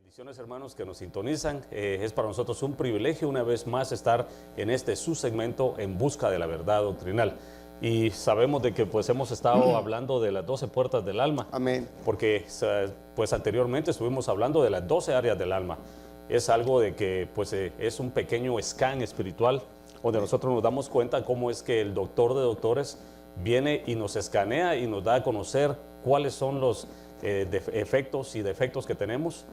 Bendiciones, hermanos que nos sintonizan. Es para nosotros un privilegio una vez más estar en este su segmento En Busca de la Verdad Doctrinal. Y sabemos de que pues hemos estado hablando de las 12 puertas del alma. Amén. Porque pues anteriormente estuvimos hablando de las 12 áreas del alma. Es algo de que pues es un pequeño scan espiritual donde nosotros nos damos cuenta cómo es que el doctor de doctores viene y nos escanea y nos da a conocer cuáles son los efectos y defectos que tenemos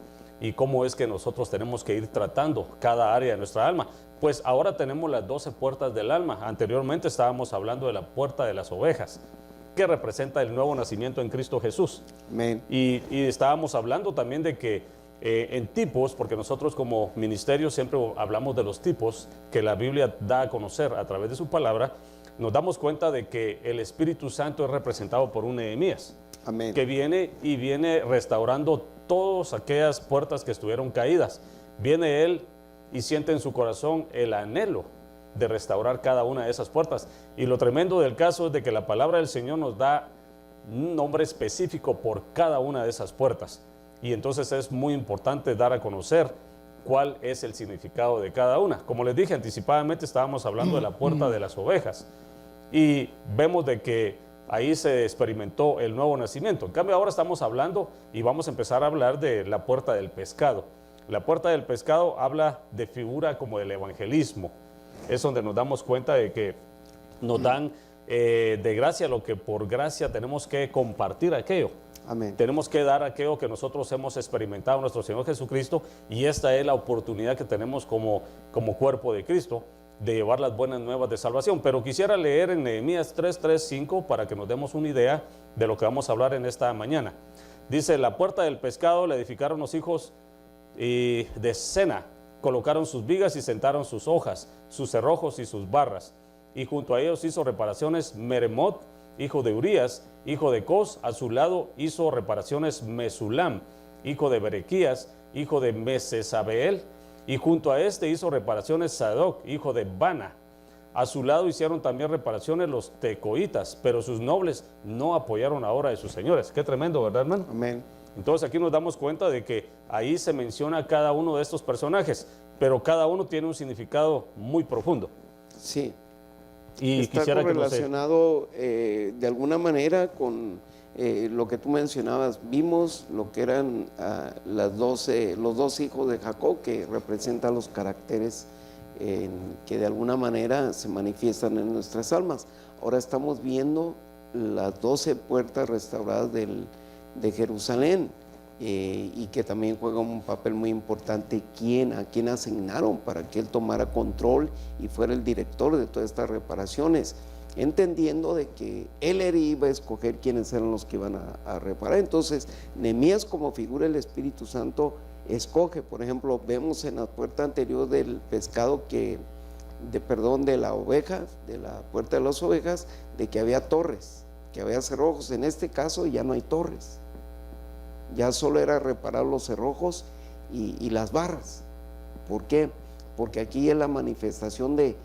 y cómo es que nosotros tenemos que ir tratando cada área de nuestra alma. Pues ahora tenemos las 12 puertas del alma. Anteriormente estábamos hablando de la puerta de las ovejas, que representa el nuevo nacimiento en Cristo Jesús. Amén. Y estábamos hablando también de que en tipos, porque nosotros como ministerio siempre hablamos de los tipos que la Biblia da a conocer a través de su palabra, nos damos cuenta de que el Espíritu Santo es representado por un Nehemías. Amén. Que viene restaurando todas aquellas puertas que estuvieron caídas. Viene Él y siente en su corazón el anhelo de restaurar cada una de esas puertas. Y lo tremendo del caso es de que la palabra del Señor nos da un nombre específico por cada una de esas puertas. Y entonces es muy importante dar a conocer cuál es el significado de cada una. Como les dije anticipadamente, estábamos hablando de la puerta de las ovejas. Y vemos de que ahí se experimentó el nuevo nacimiento. En cambio, ahora estamos hablando y vamos a empezar a hablar de la puerta del pescado. La puerta del pescado habla de figura como del evangelismo. Es donde nos damos cuenta de que nos dan de gracia lo que por gracia tenemos que compartir aquello. Amén. Tenemos que dar aquello que nosotros hemos experimentado en nuestro Señor Jesucristo, y esta es la oportunidad que tenemos como cuerpo de Cristo de llevar las buenas nuevas de salvación. Pero quisiera leer en Nehemías 3, 3, 5 para que nos demos una idea de lo que vamos a hablar en esta mañana. Dice: la puerta del pescado la edificaron los hijos de Sena, colocaron sus vigas y sentaron sus hojas, sus cerrojos y sus barras. Y junto a ellos hizo reparaciones Meremot, hijo de Urías, hijo de Cos. A su lado hizo reparaciones Mesulam, hijo de Berequías, hijo de Mesesabeel. Y junto a este hizo reparaciones Sadoc, hijo de Bana. A su lado hicieron también reparaciones los tecoitas, pero sus nobles no apoyaron la obra de sus señores. Qué tremendo, ¿verdad, hermano? Amén. Entonces aquí nos damos cuenta de que ahí se menciona cada uno de estos personajes, pero cada uno tiene un significado muy profundo. Sí. Y está quisiera correlacionado de alguna manera con lo que tú mencionabas. Vimos lo que eran los 2 hijos de Jacob, que representan los caracteres que de alguna manera se manifiestan en nuestras almas. Ahora estamos viendo las 12 puertas restauradas de Jerusalén, y que también juega un papel muy importante a quién asignaron para que él tomara control y fuera el director de todas estas reparaciones, entendiendo de que él iba a escoger quiénes eran los que iban a reparar. Entonces Nehemías, como figura del Espíritu Santo, escoge. Por ejemplo, vemos en la puerta anterior del pescado de la oveja, de la puerta de las ovejas, de que había torres, que había cerrojos. En este caso ya no hay torres, ya solo era reparar los cerrojos y las barras. ¿Por qué? Porque aquí es la manifestación de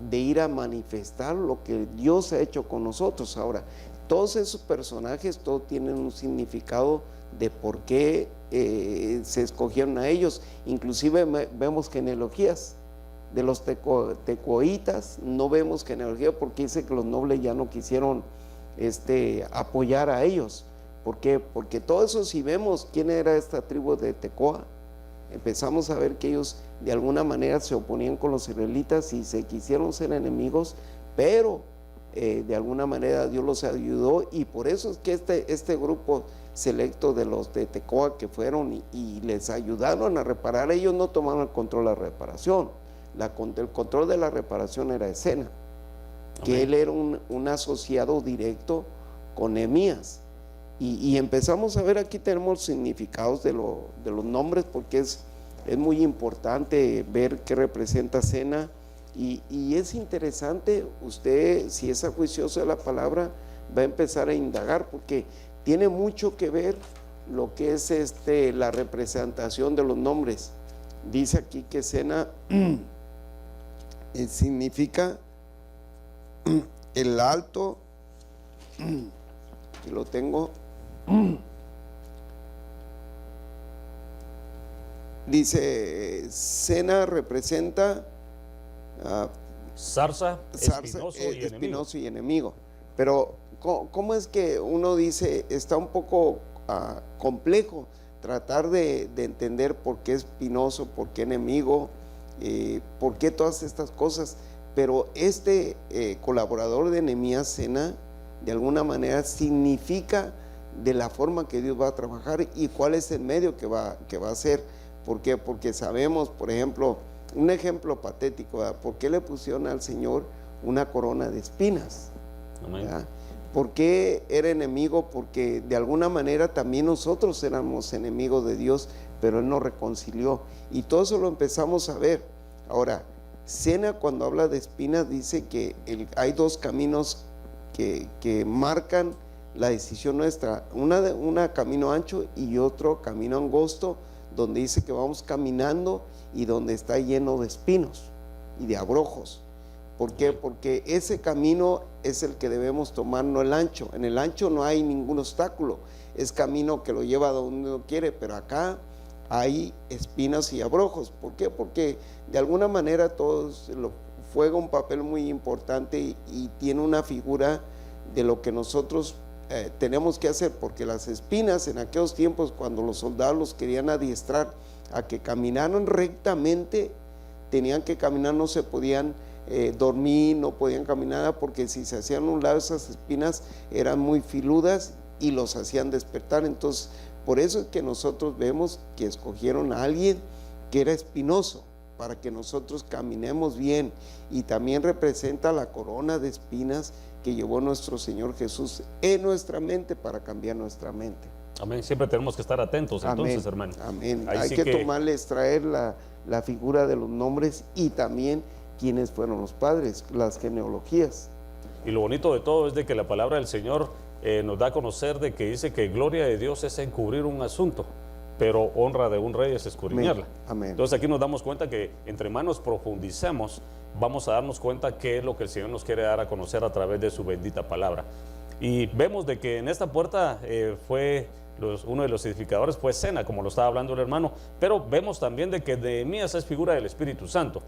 ir a manifestar lo que Dios ha hecho con nosotros. Ahora, todos esos personajes, todos tienen un significado de por qué se escogieron a ellos. Inclusive vemos genealogías de los tecoitas, no vemos genealogía porque dice que los nobles ya no quisieron apoyar a ellos. ¿Por qué? Porque todo eso, si vemos quién era esta tribu de Tecoa, empezamos a ver que ellos de alguna manera se oponían con los israelitas y se quisieron ser enemigos, pero de alguna manera Dios los ayudó, y por eso es que este grupo selecto de los de Tecoa que fueron y les ayudaron a reparar, ellos no tomaron el control de la reparación. El control de la reparación era de Sena, que él era un asociado directo con Nehemías. Y empezamos a ver, aquí tenemos significados de los nombres, porque es muy importante ver qué representa Sena, y es interesante. Usted, si es juicioso de la palabra, va a empezar a indagar, porque tiene mucho que ver lo que es la representación de los nombres. Dice aquí que Sena significa el alto, y lo tengo. Dice, cena representa Zarza, zarza, espinoso y enemigo. Pero, ¿cómo es que uno dice, está un poco complejo tratar de entender por qué espinoso, por qué enemigo, por qué todas estas cosas? Pero este colaborador de Nehemías, Cena, de alguna manera significa de la forma que Dios va a trabajar y cuál es el medio que va a hacer. ¿Por qué? Porque sabemos, por ejemplo, un ejemplo patético, ¿verdad? ¿Por qué le pusieron al Señor una corona de espinas? Amén. ¿Verdad? ¿Por qué era enemigo? Porque de alguna manera también nosotros éramos enemigos de Dios, pero Él nos reconcilió. Y todo eso lo empezamos a ver. Ahora, Cena, cuando habla de espinas, dice que hay dos caminos que marcan la decisión nuestra. Una camino ancho y otro camino angosto, donde dice que vamos caminando y donde está lleno de espinos y de abrojos. ¿Por qué? Porque ese camino es el que debemos tomar, no el ancho. En el ancho no hay ningún obstáculo, es camino que lo lleva a donde uno quiere, pero acá hay espinas y abrojos. ¿Por qué? Porque de alguna manera todo juega un papel muy importante y tiene una figura de lo que nosotros tenemos que hacer, porque las espinas en aquellos tiempos, cuando los soldados los querían adiestrar a que caminaran rectamente, tenían que caminar, no se podían dormir, no podían caminar, porque si se hacían a un lado, esas espinas eran muy filudas y los hacían despertar. Entonces, por eso es que nosotros vemos que escogieron a alguien que era espinoso, para que nosotros caminemos bien, y también representa la corona de espinas que llevó nuestro Señor Jesús en nuestra mente para cambiar nuestra mente. Amén. Siempre tenemos que estar atentos, entonces, Amén, hermano. amén. Ahí Hay sí que tomarles, traer la figura de los nombres y también quiénes fueron los padres, las genealogías. Y lo bonito de todo es de que la palabra del Señor nos da a conocer de que dice que gloria de Dios es encubrir un asunto, pero honra de un rey es escudriñarla. Amén. Entonces aquí nos damos cuenta que entre más nos profundicemos, vamos a darnos cuenta qué es lo que el Señor nos quiere dar a conocer a través de su bendita palabra. Y vemos de que en esta puerta uno de los edificadores fue Cena, como lo estaba hablando el hermano, pero vemos también de que Nehemías es figura del Espíritu Santo,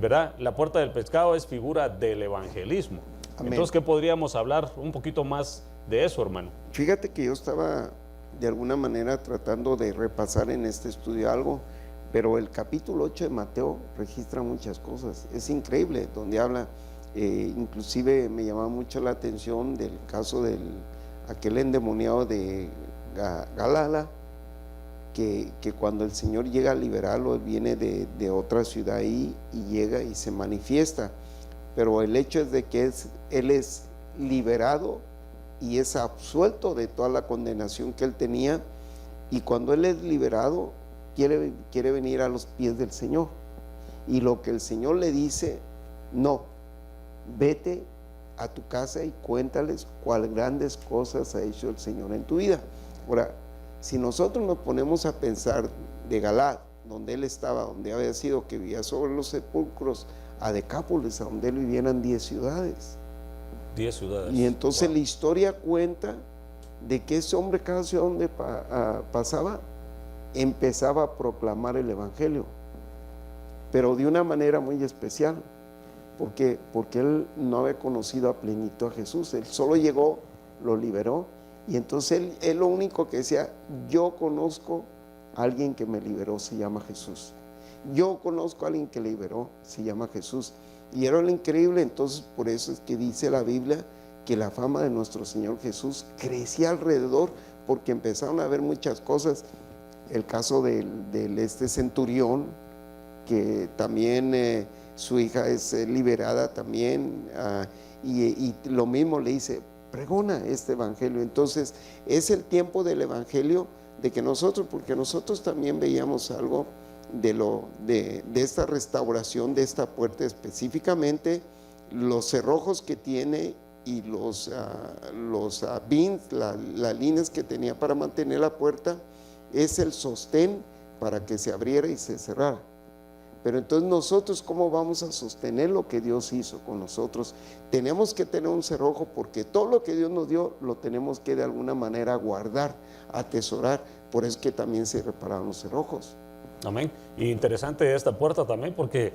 ¿verdad? La puerta del pescado es figura del evangelismo. Amén. Entonces, ¿qué podríamos hablar un poquito más de eso, hermano? Fíjate que yo estaba de alguna manera tratando de repasar en este estudio algo, pero el capítulo 8 de Mateo registra muchas cosas. Es increíble, donde habla, inclusive me llama mucho la atención del caso de aquel endemoniado de Galala, que cuando el Señor llega a liberarlo, él viene de otra ciudad ahí y llega y se manifiesta, pero el hecho es de que él es liberado y es absuelto de toda la condenación que él tenía, y cuando él es liberado quiere venir a los pies del Señor, y lo que el Señor le dice: no, vete a tu casa y cuéntales cuál grandes cosas ha hecho el Señor en tu vida. Ahora, si nosotros nos ponemos a pensar de Galaad, donde él estaba, donde había sido, que vivía sobre los sepulcros, a Decápolis, a donde él vivieran 10 ciudades. 10 ciudades. Y entonces Wow. La historia cuenta de que ese hombre, cada ciudad donde pasaba, empezaba a proclamar el evangelio, pero de una manera muy especial, porque él no había conocido a plenitud a Jesús. Él solo llegó, lo liberó, y entonces él lo único que decía: yo conozco a alguien que me liberó, se llama Jesús. Yo conozco a alguien que liberó, se llama Jesús. Y era lo increíble. Entonces, por eso es que dice la Biblia que la fama de nuestro Señor Jesús crecía alrededor, porque empezaron a ver muchas cosas. El caso del centurión, que también su hija es liberada también, y lo mismo le dice: pregona este evangelio. Entonces es el tiempo del evangelio, de que nosotros, porque nosotros también veíamos algo de esta restauración de esta puerta, específicamente los cerrojos que tiene y los bins, las líneas que tenía para mantener la puerta, es el sostén para que se abriera y se cerrara. Pero entonces nosotros, ¿cómo vamos a sostener lo que Dios hizo con nosotros? Tenemos que tener un cerrojo, porque todo lo que Dios nos dio lo tenemos que de alguna manera guardar, atesorar. Por eso es que también se repararon los cerrojos. Amén. Y interesante esta puerta también porque,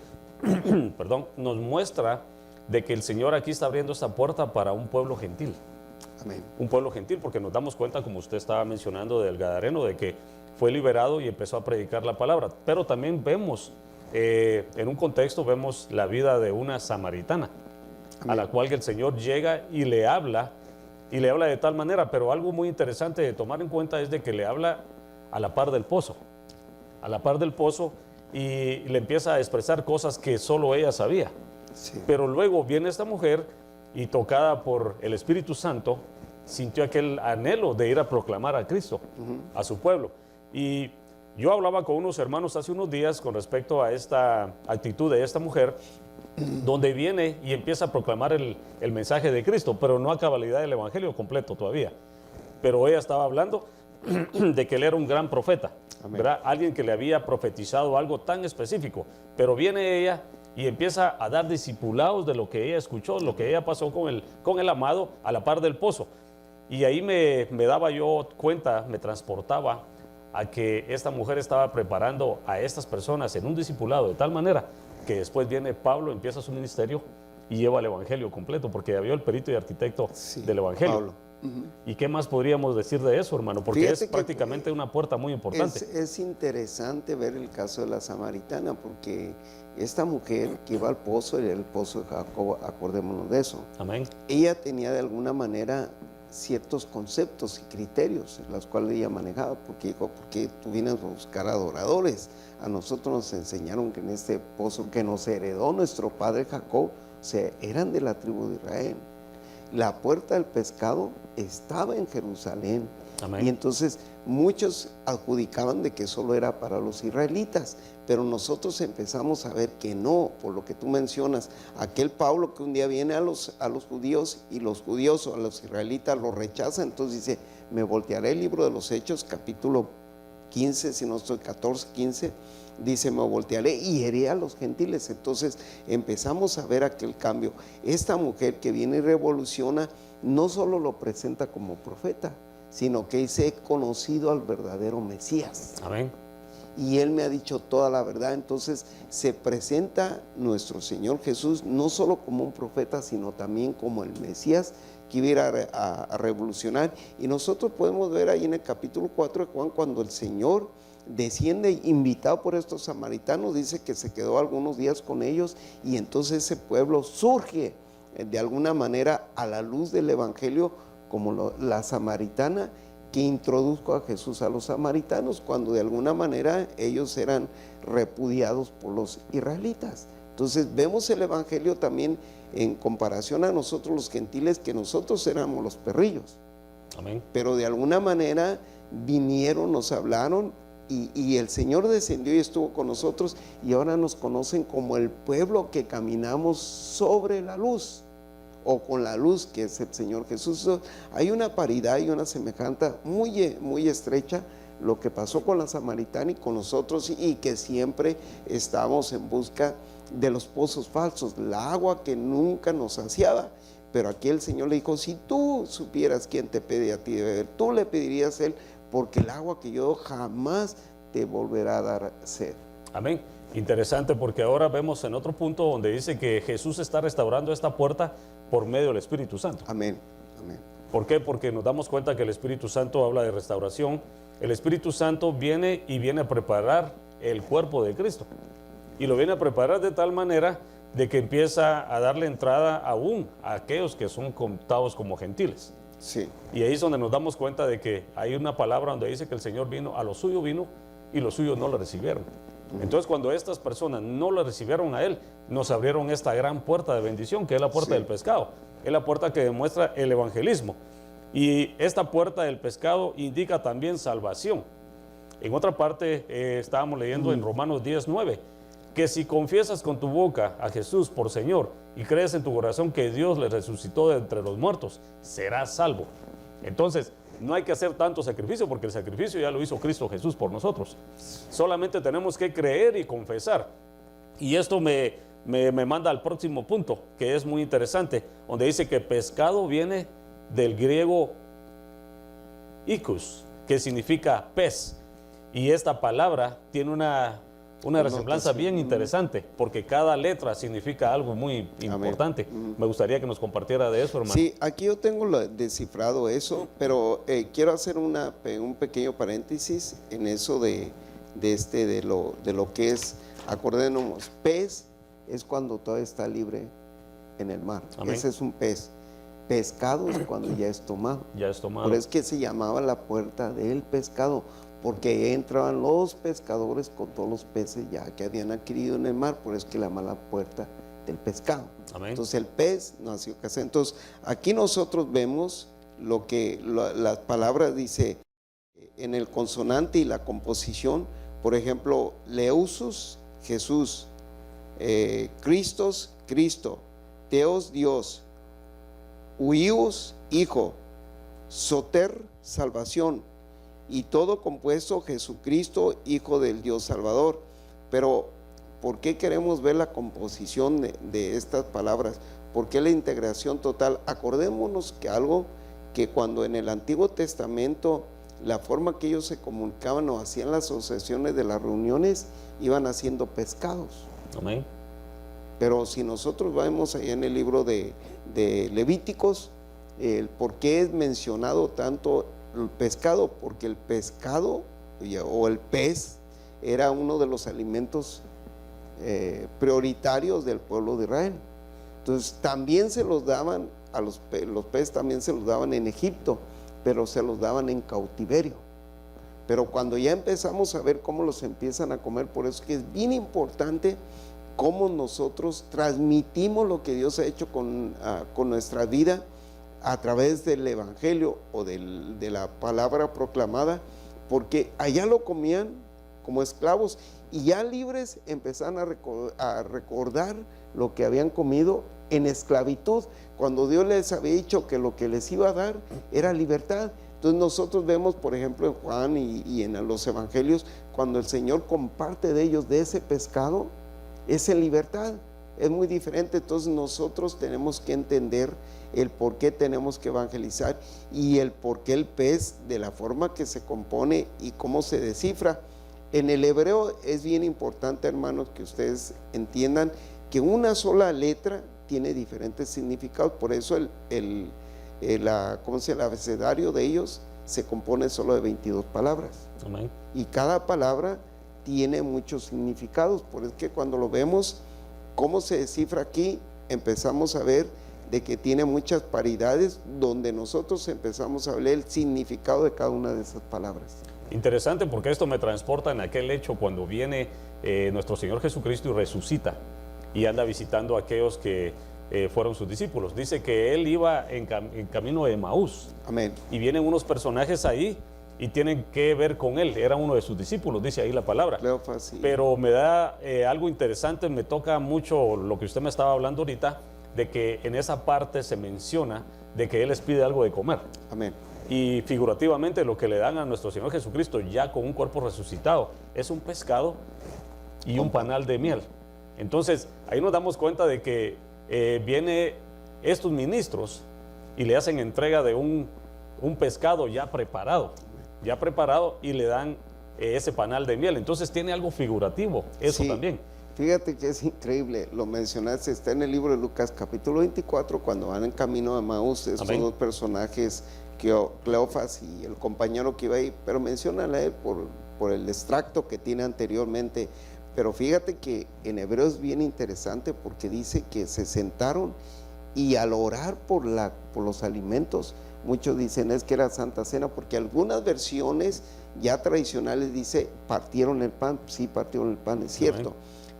perdón, nos muestra de que el Señor aquí está abriendo esta puerta para un pueblo gentil. Amén. Un pueblo gentil, porque nos damos cuenta, como usted estaba mencionando del Gadareno, de que fue liberado y empezó a predicar la palabra. Pero también vemos, en un contexto, vemos la vida de una samaritana, a la cual el Señor llega y le habla de tal manera. Pero algo muy interesante de tomar en cuenta es de que le habla a la par del pozo. A la par del pozo, y le empieza a expresar cosas que solo ella sabía. Sí. Pero luego viene esta mujer y, tocada por el Espíritu Santo, sintió aquel anhelo de ir a proclamar a Cristo, a su pueblo. Y yo hablaba con unos hermanos hace unos días con respecto a esta actitud de esta mujer, donde viene y empieza a proclamar el mensaje de Cristo, pero no a cabalidad del Evangelio completo todavía. Pero ella estaba hablando de que él era un gran profeta, ¿verdad? Alguien que le había profetizado algo tan específico. Pero viene ella y empieza a dar discipulados de lo que ella escuchó, lo que ella pasó con el amado a la par del pozo. Y ahí me daba yo cuenta, me transportaba a que esta mujer estaba preparando a estas personas en un discipulado de tal manera que después viene Pablo, empieza su ministerio y lleva el Evangelio completo, porque ya vio el perito y arquitecto del Evangelio. Pablo. ¿Y qué más podríamos decir de eso, hermano? Porque Fíjate es prácticamente una puerta muy importante. Es interesante ver el caso de la samaritana, porque esta mujer que iba al pozo, era el pozo de Jacob, acordémonos de eso. Amén. Ella tenía de alguna manera ciertos conceptos y criterios en los cuales ella manejaba, porque dijo, porque tú vienes a buscar adoradores. A nosotros nos enseñaron que en este pozo que nos heredó nuestro padre Jacob, o sea, eran de la tribu de Israel. La puerta del pescado estaba en Jerusalén. Amén. Y entonces muchos adjudicaban de que solo era para los israelitas, pero nosotros empezamos a ver que no, por lo que tú mencionas, aquel Pablo que un día viene a los judíos y los judíos o a los israelitas lo rechazan, entonces dice, me voltearé el libro de los Hechos, capítulo 15, si no estoy 14, 15, dice, me voltearé y heriré a los gentiles. Entonces empezamos a ver aquel cambio. Esta mujer que viene y revoluciona, no solo lo presenta como profeta, sino que dice, he conocido al verdadero Mesías. Amén. Y Él me ha dicho toda la verdad. Entonces se presenta nuestro Señor Jesús no solo como un profeta, sino también como el Mesías que iba a ir a revolucionar. Y nosotros podemos ver ahí en el capítulo 4 de Juan, cuando el Señor desciende invitado por estos samaritanos, dice que se quedó algunos días con ellos, y entonces ese pueblo surge de alguna manera a la luz del Evangelio, como la samaritana que introdujo a Jesús a los samaritanos, cuando de alguna manera ellos eran repudiados por los israelitas. Entonces vemos el Evangelio también en comparación a nosotros los gentiles, que nosotros éramos los perrillos. Amén. Pero de alguna manera vinieron, nos hablaron, y el Señor descendió y estuvo con nosotros, y ahora nos conocen como el pueblo que caminamos sobre la luz, o con la luz que es el Señor Jesús. Hay una paridad y una semejanza muy estrecha, lo que pasó con la samaritana y con nosotros, y que siempre estamos en busca de los pozos falsos, la agua que nunca nos saciaba. Pero aquí el Señor le dijo, si tú supieras quién te pide a ti de beber, tú le pedirías a Él, porque el agua que yo doy jamás te volverá a dar sed. Amén. Interesante, porque ahora vemos en otro punto donde dice que Jesús está restaurando esta puerta por medio del Espíritu Santo. Amén. Amén. ¿Por qué? Porque nos damos cuenta que el Espíritu Santo habla de restauración. El Espíritu Santo viene a preparar el cuerpo de Cristo. Y lo viene a preparar de tal manera de que empieza a darle entrada aún a aquellos que son contados como gentiles. Sí. Y ahí es donde nos damos cuenta de que hay una palabra donde dice que el Señor vino, a lo suyo vino y los suyos no le recibieron. Entonces, cuando estas personas no le recibieron a Él, nos abrieron esta gran puerta de bendición, que es la puerta del pescado. Es la puerta que demuestra el evangelismo. Y esta puerta del pescado indica también salvación. En otra parte, estábamos leyendo en Romanos 10:9, que si confiesas con tu boca a Jesús por Señor y crees en tu corazón que Dios le resucitó de entre los muertos, serás salvo. Entonces, no hay que hacer tanto sacrificio, porque el sacrificio ya lo hizo Cristo Jesús por nosotros. Solamente tenemos que creer y confesar. Y esto me manda al próximo punto, que es muy interesante, donde dice que pescado viene del griego ikus, que significa pez. Y esta palabra tiene una resemblanza bien interesante, porque cada letra significa algo muy importante. Me gustaría que nos compartiera de eso, hermano. Sí, aquí yo tengo descifrado eso, pero quiero hacer un pequeño paréntesis en eso de lo que es, acordémonos, pez es cuando todavía está libre en el mar. Amén. Ese es un pez. Pescado es cuando ya es tomado. Ya es tomado. Por eso es que se llamaba la puerta del pescado, porque entraban los pescadores con todos los peces ya que habían adquirido en el mar, por eso es que la llama la puerta del pescado. Amén. Entonces el pez nació casado. Entonces aquí nosotros vemos lo que las palabras dice en el consonante y la composición. Por ejemplo, Leusus, Jesús, Christos, Cristo, Theos, Dios, Huios, Hijo, Soter, salvación, y todo compuesto Jesucristo, Hijo del Dios Salvador. Pero ¿por qué queremos ver la composición de estas palabras? ¿Por qué la integración total? Acordémonos que algo que cuando en el Antiguo Testamento la forma que ellos se comunicaban o hacían las asociaciones de las reuniones, iban haciendo pescados. Amén. Pero si nosotros vemos ahí en el libro de Levíticos, ¿por qué es mencionado tanto el pescado? Porque el pescado o el pez era uno de los alimentos prioritarios del pueblo de Israel. Entonces también se los daban a los peces, también se los daban en Egipto, pero se los daban en cautiverio. Pero cuando ya empezamos a ver cómo los empiezan a comer, por eso es que es bien importante cómo nosotros transmitimos lo que Dios ha hecho con nuestra vida a través del Evangelio o de la palabra proclamada, porque allá lo comían como esclavos y ya libres empezaron a recordar lo que habían comido en esclavitud, cuando Dios les había dicho que lo que les iba a dar era libertad. Entonces nosotros vemos, por ejemplo, en Juan y en los evangelios, cuando el Señor comparte de ellos de ese pescado, es en libertad, es muy diferente. Entonces nosotros tenemos que entender el por qué tenemos que evangelizar y el por qué el pez, de la forma que se compone y cómo se descifra. En el hebreo es bien importante, hermanos, que ustedes entiendan que una sola letra tiene diferentes significados. Por eso el abecedario de ellos se compone solo de 22 palabras. Amén. Y cada palabra tiene muchos significados. Por eso que cuando lo vemos, cómo se descifra aquí, empezamos a ver de que tiene muchas paridades, donde nosotros empezamos a ver el significado de cada una de esas palabras. Interesante, porque esto me transporta en aquel hecho cuando viene nuestro Señor Jesucristo y resucita y anda visitando a aquellos que fueron sus discípulos. Dice que él iba en camino de Emaús. Amén. Y vienen unos personajes ahí y tienen que ver con él. Era uno de sus discípulos, dice ahí la palabra. Cleofas, sí. Pero me da algo interesante, me toca mucho lo que usted me estaba hablando ahorita, de que en esa parte se menciona de que él les pide algo de comer. Amén. Y figurativamente lo que le dan a nuestro Señor Jesucristo ya con un cuerpo resucitado es un pescado y un panal de miel. Entonces ahí nos damos cuenta de que vienen estos ministros y le hacen entrega de un pescado ya preparado y le dan ese panal de miel. Entonces tiene algo figurativo, eso sí, también. Fíjate que es increíble, lo mencionaste, está en el libro de Lucas capítulo 24, cuando van en camino a Emaús, estos dos personajes, Cleofas y el compañero que iba ahí, pero mencionan a él por el extracto que tiene anteriormente. Pero fíjate que en hebreo es bien interesante, porque dice que se sentaron y al orar por los alimentos, muchos dicen es que era Santa Cena, porque algunas versiones ya tradicionales dice partieron el pan. Sí, partieron el pan, es cierto,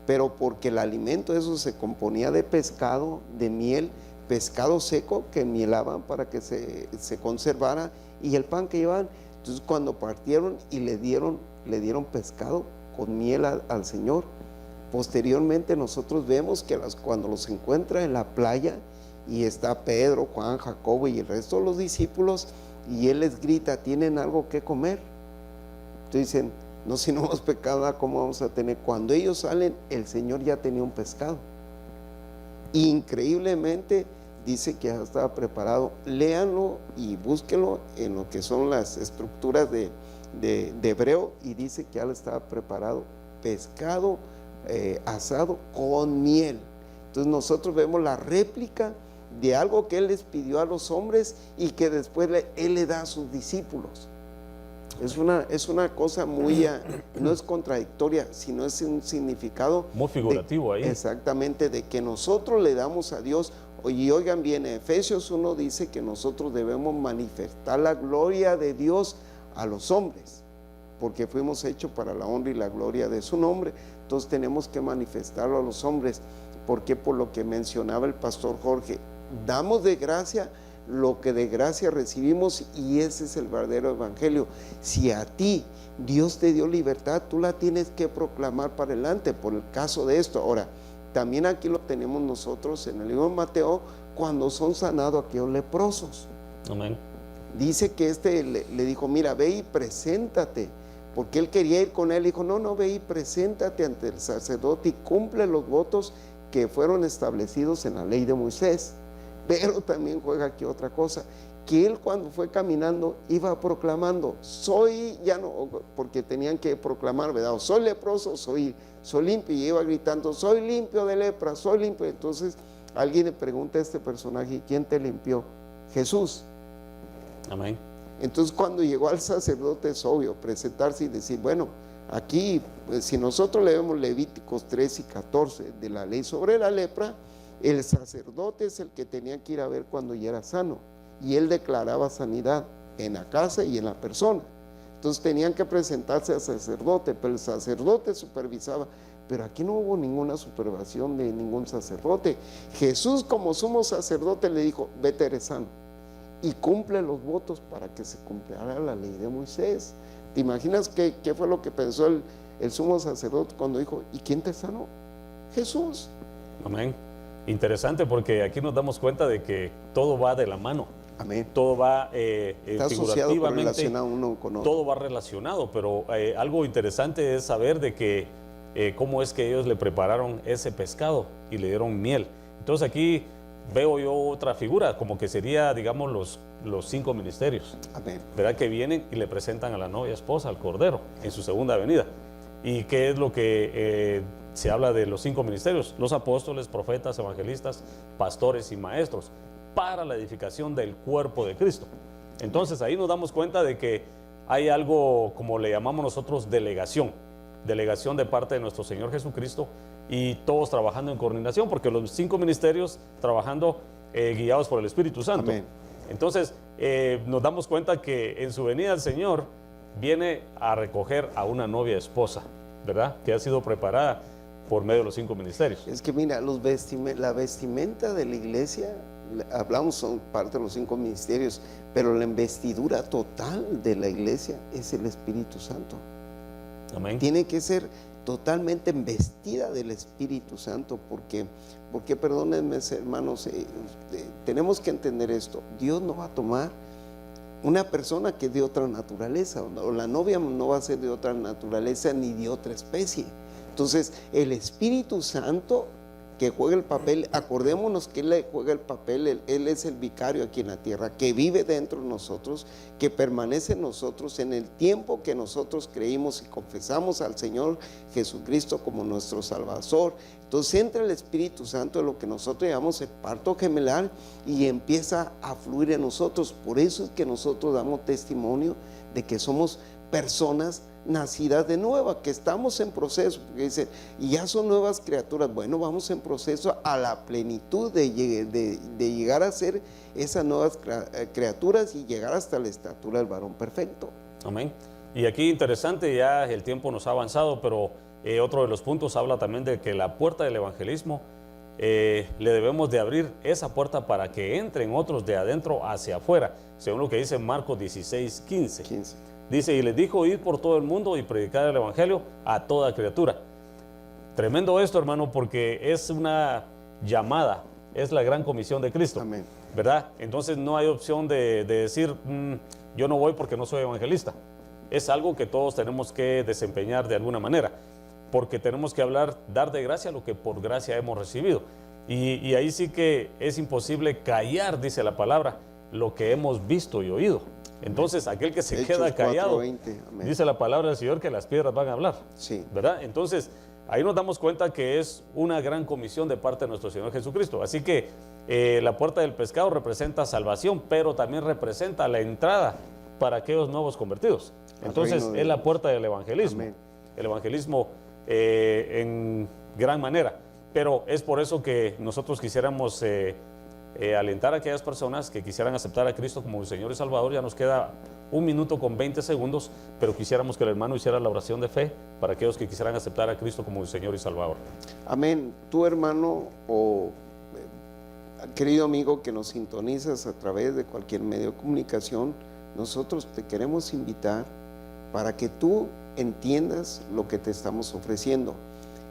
pero porque el alimento eso se componía de pescado, de miel, pescado seco que mielaban para que se conservara, y el pan que llevaban. Entonces cuando partieron y le dieron pescado con miel al Señor, posteriormente nosotros vemos que cuando los encuentra en la playa y está Pedro, Juan, Jacobo y el resto de los discípulos, y él les grita, ¿tienen algo que comer? Entonces dicen, no, si no hemos pecado, ¿cómo vamos a tener? Cuando ellos salen, el Señor ya tenía un pescado. Increíblemente dice que ya estaba preparado. Léanlo y búsquenlo en lo que son las estructuras de hebreo, y dice que ya le estaba preparado pescado asado con miel. Entonces nosotros vemos la réplica de algo que Él les pidió a los hombres y que después Él le da a sus discípulos. Es una cosa muy, no es contradictoria, sino es un significado muy figurativo ahí. Exactamente, de que nosotros le damos a Dios. Y oigan bien, Efesios 1 dice que nosotros debemos manifestar la gloria de Dios a los hombres, porque fuimos hechos para la honra y la gloria de su nombre. Entonces tenemos que manifestarlo a los hombres, porque por lo que mencionaba el pastor Jorge, damos de gracia lo que de gracia recibimos, y ese es el verdadero evangelio. Si a ti Dios te dio libertad, tú la tienes que proclamar para adelante, por el caso de esto. Ahora, también aquí lo tenemos nosotros en el libro de Mateo, cuando son sanados aquellos leprosos. Amén. Dice que le dijo, mira, ve y preséntate, porque él quería ir con él. Dijo, no, ve y preséntate ante el sacerdote y cumple los votos que fueron establecidos en la ley de Moisés. Pero también juega aquí otra cosa, que él cuando fue caminando iba proclamando, porque tenían que proclamar, ¿verdad? Soy leproso, soy limpio, y iba gritando, soy limpio de lepra, soy limpio. Entonces alguien le pregunta a este personaje, ¿quién te limpió? Jesús. Amén. Entonces cuando llegó al sacerdote, es obvio presentarse y decir, bueno, aquí si nosotros leemos Levíticos 3 y 14 de la ley sobre la lepra, el sacerdote es el que tenía que ir a ver cuando ya era sano, y él declaraba sanidad en la casa y en la persona. Entonces tenían que presentarse al sacerdote, pero el sacerdote supervisaba. Pero aquí no hubo ninguna supervisión de ningún sacerdote. Jesús, como sumo sacerdote, le dijo, vete, eres sano, y cumple los votos para que se cumpliera la ley de Moisés. ¿Te imaginas qué fue lo que pensó el sumo sacerdote cuando dijo, ¿y quién te sanó? Jesús. Amén. Interesante, porque aquí nos damos cuenta de que todo va de la mano. Amén. Todo va está asociado, relacionado uno con otro. Todo va relacionado, pero algo interesante es saber de que cómo es que ellos le prepararon ese pescado y le dieron miel. Entonces aquí veo yo otra figura, como que sería, digamos, los 5 ministerios. Amén. ¿Verdad? Que vienen y le presentan a la novia esposa, al Cordero, en su segunda venida. ¿Y qué es lo que se habla de los 5 ministerios? Los apóstoles, profetas, evangelistas, pastores y maestros, para la edificación del cuerpo de Cristo. Entonces ahí nos damos cuenta de que hay algo, como le llamamos nosotros, delegación de parte de nuestro Señor Jesucristo, y todos trabajando en coordinación, porque los 5 ministerios trabajando guiados por el Espíritu Santo. Amén. Entonces nos damos cuenta que en su venida el Señor viene a recoger a una novia esposa, ¿verdad? Que ha sido preparada por medio de los 5 ministerios. Es que mira, la vestimenta de la iglesia, hablamos, son parte de los 5 ministerios, pero la investidura total de la iglesia es el Espíritu Santo. Amén. Tiene que ser totalmente embestida del Espíritu Santo, porque perdónenme, hermanos, tenemos que entender esto. Dios no va a tomar una persona que es de otra naturaleza, o la novia no va a ser de otra naturaleza ni de otra especie. Entonces el Espíritu Santo, que juega el papel, acordémonos que Él juega el papel, Él es el vicario aquí en la tierra, que vive dentro de nosotros, que permanece en nosotros en el tiempo que nosotros creímos y confesamos al Señor Jesucristo como nuestro Salvador. Entonces entra el Espíritu Santo en lo que nosotros llamamos el parto gemelar, y empieza a fluir en nosotros. Por eso es que nosotros damos testimonio de que somos personas nacidas de nueva, que estamos en proceso, porque dice, y ya son nuevas criaturas. Bueno, vamos en proceso a la plenitud de llegar a ser esas nuevas criaturas y llegar hasta la estatura del varón perfecto. Amén. Y aquí interesante, ya el tiempo nos ha avanzado, pero otro de los puntos habla también de que la puerta del evangelismo le debemos de abrir esa puerta para que entren otros de adentro hacia afuera, según lo que dice Marcos 16:15. Dice, y les dijo, id por todo el mundo y predicar el evangelio a toda criatura. Tremendo esto, hermano, porque es una llamada, es la gran comisión de Cristo. Amén. ¿Verdad? Entonces no hay opción de decir, yo no voy porque no soy evangelista. Es algo que todos tenemos que desempeñar de alguna manera, porque tenemos que hablar, dar de gracia lo que por gracia hemos recibido. Y ahí sí que es imposible callar, dice la palabra, lo que hemos visto y oído. Entonces, aquel que se Hechos queda callado, 4:20, amén. dice la palabra del Señor que las piedras van a hablar, Sí. ¿verdad? Entonces, ahí nos damos cuenta que es una gran comisión de parte de nuestro Señor Jesucristo. Así que la puerta del pescado representa salvación, pero también representa la entrada para aquellos nuevos convertidos. Entonces, es la puerta del evangelismo. Amén. El evangelismo en gran manera. Pero es por eso que nosotros quisiéramos alentar a aquellas personas que quisieran aceptar a Cristo como Señor y Salvador. Ya nos queda 1 minuto con 20 segundos, pero quisiéramos que el hermano hiciera la oración de fe para aquellos que quisieran aceptar a Cristo como Señor y Salvador. Amén. Tu hermano o querido amigo que nos sintonizas a través de cualquier medio de comunicación, nosotros te queremos invitar para que tú entiendas lo que te estamos ofreciendo.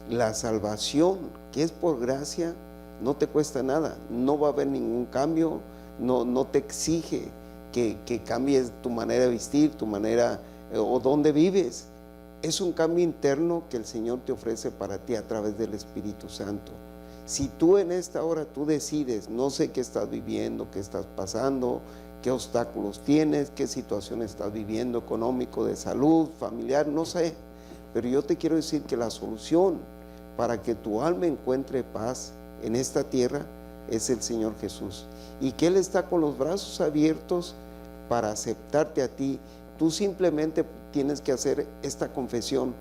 La salvación, que es por gracia, no te cuesta nada, no va a haber ningún cambio, no te exige que cambies tu manera de vestir, tu manera o dónde vives. Es un cambio interno que el Señor te ofrece para ti a través del Espíritu Santo. Si tú en esta hora tú decides, no sé qué estás viviendo, qué estás pasando, qué obstáculos tienes, qué situación estás viviendo, económico, de salud, familiar, no sé, pero yo te quiero decir que la solución para que tu alma encuentre paz en esta tierra es el Señor Jesús, y que Él está con los brazos abiertos para aceptarte a ti. Tú simplemente tienes que hacer esta confesión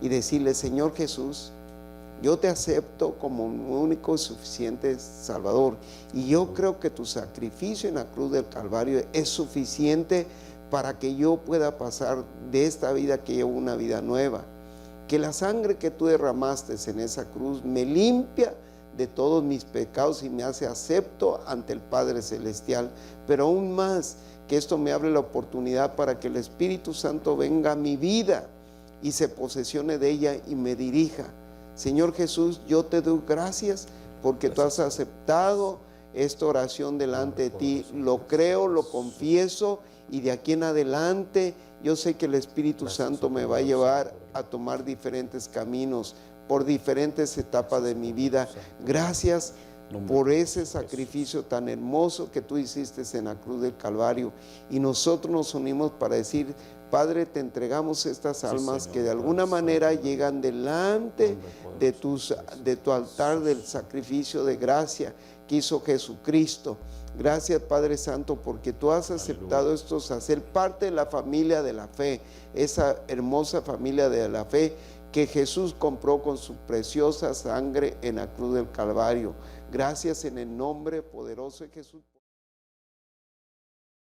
y decirle: Señor Jesús, yo te acepto como mi único y suficiente Salvador, y yo creo que tu sacrificio en la cruz del Calvario es suficiente para que yo pueda pasar de esta vida que llevo una vida nueva. Que la sangre que tú derramaste en esa cruz me limpia de todos mis pecados y me hace acepto ante el Padre Celestial. Pero aún más, que esto me abre la oportunidad para que el Espíritu Santo venga a mi vida y se posesione de ella y me dirija. Señor Jesús, yo te doy gracias porque tú has aceptado esta oración delante de ti. Lo creo, lo confieso, y de aquí en adelante yo sé que el Espíritu Santo me va a llevar a tomar diferentes caminos por diferentes etapas de mi vida. Gracias por ese sacrificio tan hermoso que tú hiciste en la cruz del Calvario. Y nosotros nos unimos para decir: Padre, te entregamos estas almas que de alguna manera llegan delante de tu altar del sacrificio de gracia que hizo Jesucristo. Gracias, Padre Santo, porque tú has aceptado estos a ser parte de la familia de la fe, esa hermosa familia de la fe que Jesús compró con su preciosa sangre en la cruz del Calvario. Gracias en el nombre poderoso de Jesús.